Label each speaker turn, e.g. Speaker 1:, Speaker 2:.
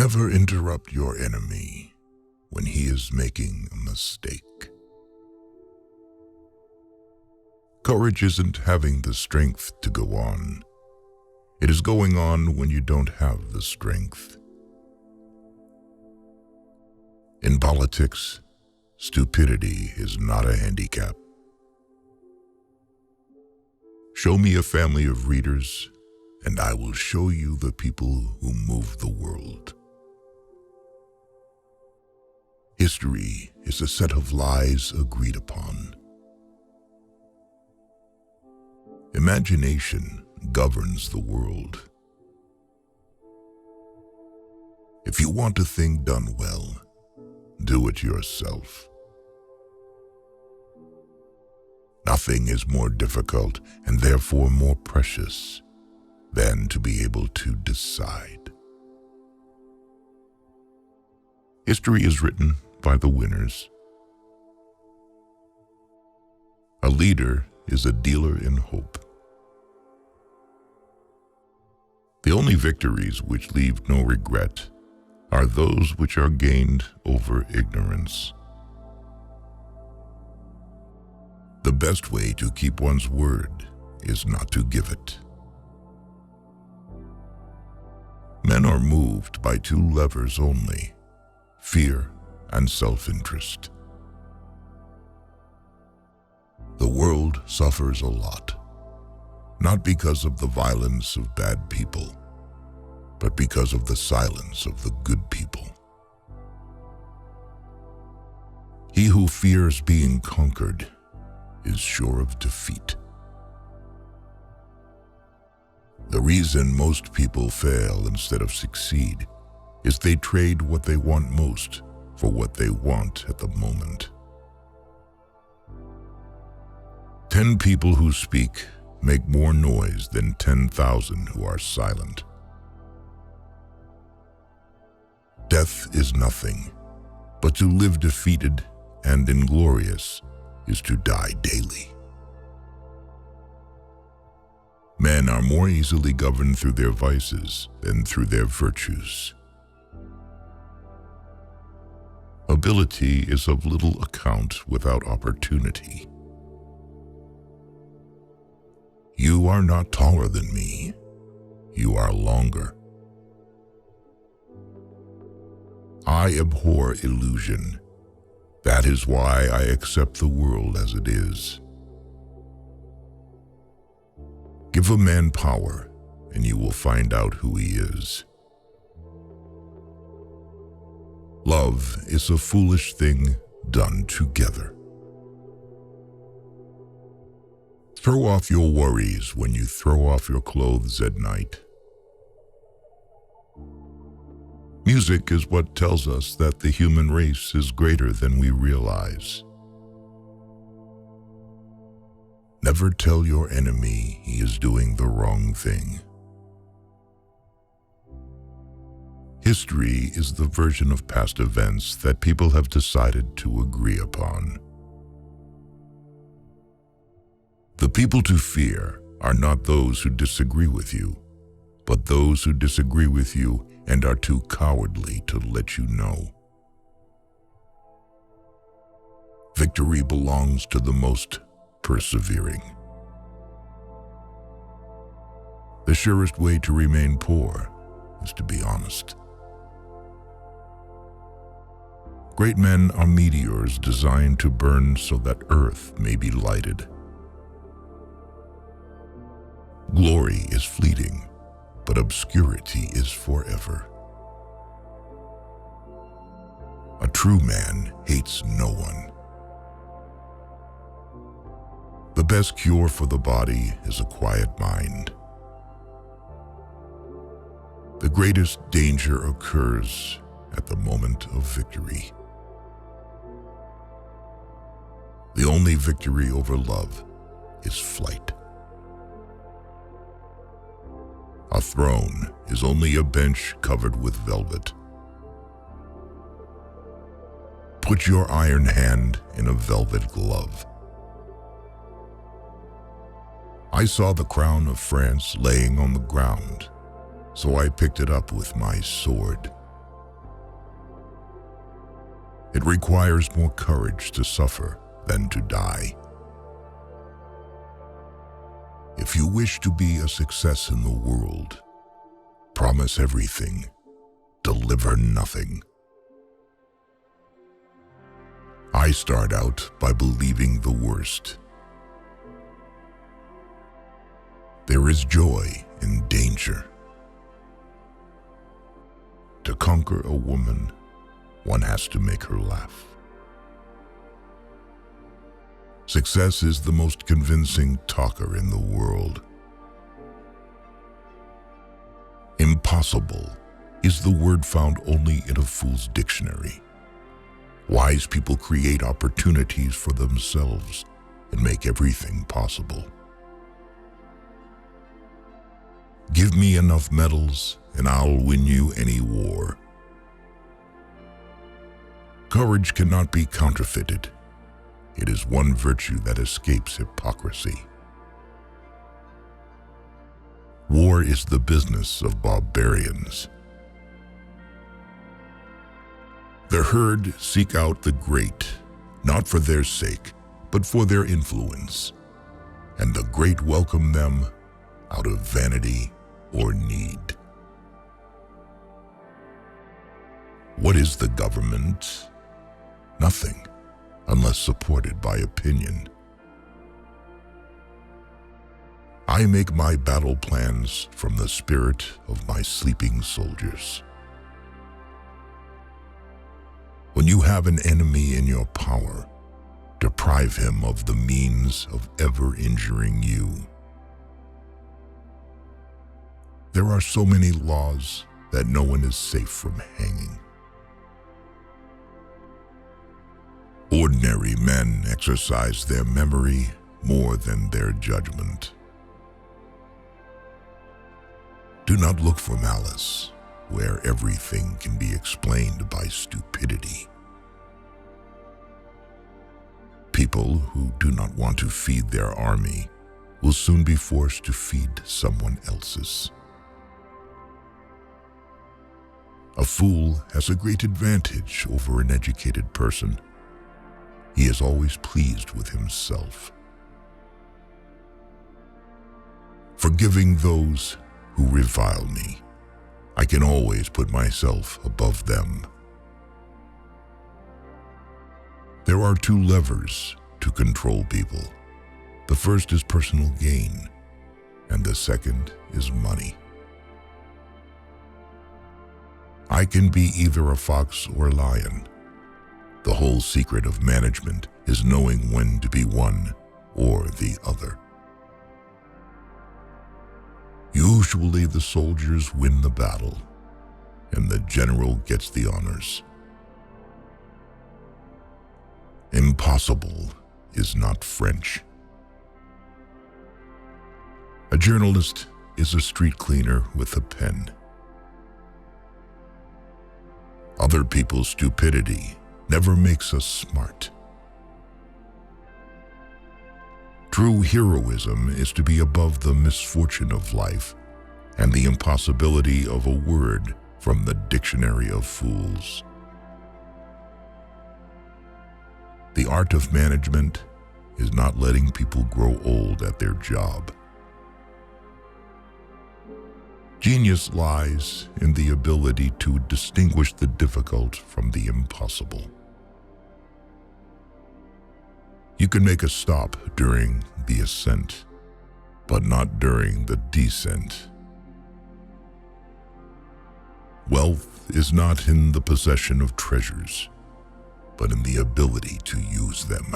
Speaker 1: Never interrupt your enemy when he is making a mistake. Courage isn't having the strength to go on. It is going on when you don't have the strength. In politics, stupidity is not a handicap. Show me a family of readers, and I will show you the people who move the world. History is a set of lies agreed upon. Imagination governs the world. If you want a thing done well, do it yourself. Nothing is more difficult and therefore more precious than to be able to decide. History is written by the winners. A leader is a dealer in hope. The only victories which leave no regret are those which are gained over ignorance. The best way to keep one's word is not to give it. Men are moved by two levers only: fear and self-interest. The world suffers a lot, not because of the violence of bad people, but because of the silence of the good people. He who fears being conquered is sure of defeat. The reason most people fail instead of succeed is they trade what they want most for what they want at the moment. 10 people who speak make more noise than 10,000 who are silent. Death is nothing, but to live defeated and inglorious is to die daily. Men are more easily governed through their vices than through their virtues. Ability is of little account without opportunity. You are not taller than me. You are longer. I abhor illusion. That is why I accept the world as it is. Give a man power, and you will find out who he is. Love is a foolish thing done together. Throw off your worries when you throw off your clothes at night. Music is what tells us that the human race is greater than we realize. Never tell your enemy he is doing the wrong thing. History is the version of past events that people have decided to agree upon. The people to fear are not those who disagree with you, but those who disagree with you and are too cowardly to let you know. Victory belongs to the most persevering. The surest way to remain poor is to be honest. Great men are meteors designed to burn so that earth may be lighted. Glory is fleeting, but obscurity is forever. A true man hates no one. The best cure for the body is a quiet mind. The greatest danger occurs at the moment of victory. The only victory over love is flight. A throne is only a bench covered with velvet. Put your iron hand in a velvet glove. I saw the crown of France laying on the ground, so I picked it up with my sword It requires more courage to suffer than to die. If you wish to be a success in the world, promise everything, deliver nothing. I start out by believing the worst. There is joy in danger. To conquer a woman, one has to make her laugh. Success is the most convincing talker in the world. Impossible is the word found only in a fool's dictionary. Wise people create opportunities for themselves and make everything possible. Give me enough medals and I'll win you any war. Courage cannot be counterfeited. It is one virtue that escapes hypocrisy. War is the business of barbarians. The herd seek out the great, not for their sake, but for their influence, and the great welcome them out of vanity or need. What is the government? Nothing, unless supported by opinion. I make my battle plans from the spirit of my sleeping soldiers. When you have an enemy in your power, deprive him of the means of ever injuring you. There are so many laws that no one is safe from hanging. Ordinary men exercise their memory more than their judgment. Do not look for malice where everything can be explained by stupidity. People who do not want to feed their army will soon be forced to feed someone else's. A fool has a great advantage over an educated person. He is always pleased with himself. Forgiving those who revile me, I can always put myself above them. There are two levers to control people. The first is personal gain, and the second is money. I can be either a fox or a lion. The whole secret of management is knowing when to be one or the other. Usually the soldiers win the battle, and the general gets the honors. Impossible is not French. A journalist is a street cleaner with a pen. Other people's stupidity never makes us smart. True heroism is to be above the misfortune of life and the impossibility of a word from the dictionary of fools. The art of management is not letting people grow old at their job. Genius lies in the ability to distinguish the difficult from the impossible. You can make a stop during the ascent, but not during the descent. Wealth is not in the possession of treasures, but in the ability to use them.